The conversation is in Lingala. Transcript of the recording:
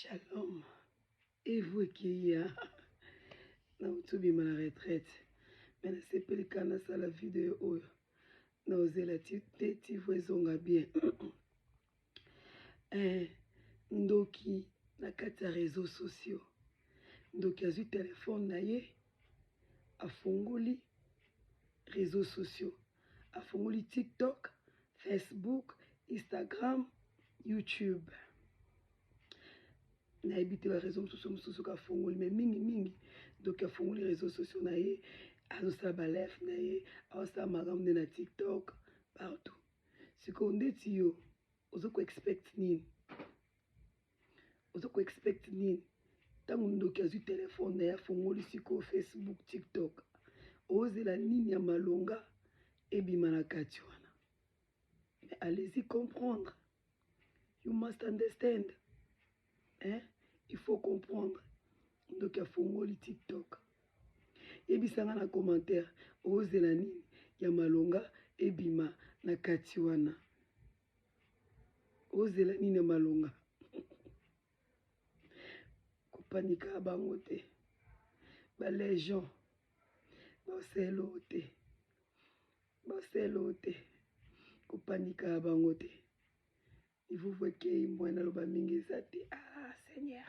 Shalom. Et vous qui a na retraite. Mais ne sais pas le cas dans la vidéo. Na ozela titi voisonga bien. Ndoki na kati ya réseaux sociaux. Ndoki azui téléphone na ye afunguli réseaux sociaux. Afunguli TikTok, Facebook, Instagram, YouTube. Na habité la réseaux sociaux ka fongoli mais mingi donc a fongoli réseaux sociaux na ye azo sa balef na ye azo sa magam na TikTok partout ce qu'on dit yo ozo ko expect nini tangu ndoki azu téléphone na ya fongoli siko Facebook TikTok ozela nini ya malonga ebima na kati wana mais allez-y comprendre, you must understand. Il faut comprendre. Donc, il y a fongoli TikTok. Et puis, ça dans commentaire. Ozela nini ya malonga ebima na katiwana. Ozela nini ya malonga. Kopanika bangote. Ba les gens. Boselote. Kopanika bangote. Il vous voit que moi na loba mingi zate. Ah Seigneur.